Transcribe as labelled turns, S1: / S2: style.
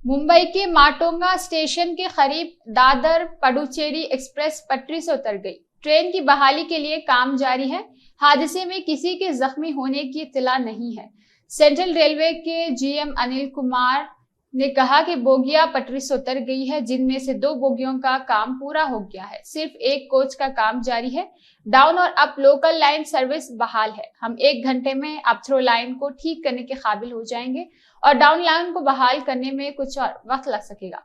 S1: मुंबई के माटोंगा स्टेशन के करीब दादर पडुचेरी एक्सप्रेस पटरी से उतर गई। ट्रेन की बहाली के लिए काम जारी है। हादसे में किसी के जख्मी होने की इत्तला नहीं है। सेंट्रल रेलवे के जीएम अनिल कुमार ने कहा कि बोगियां पटरी से उतर गई है, जिनमें से 2 बोगियों का काम पूरा हो गया है। सिर्फ एक कोच का काम जारी है। डाउन और अप लोकल लाइन सर्विस बहाल है। हम 1 घंटे में अप थ्रो लाइन को ठीक करने के काबिल हो जाएंगे और डाउन लाइन को बहाल करने में कुछ और वक्त लग सकेगा।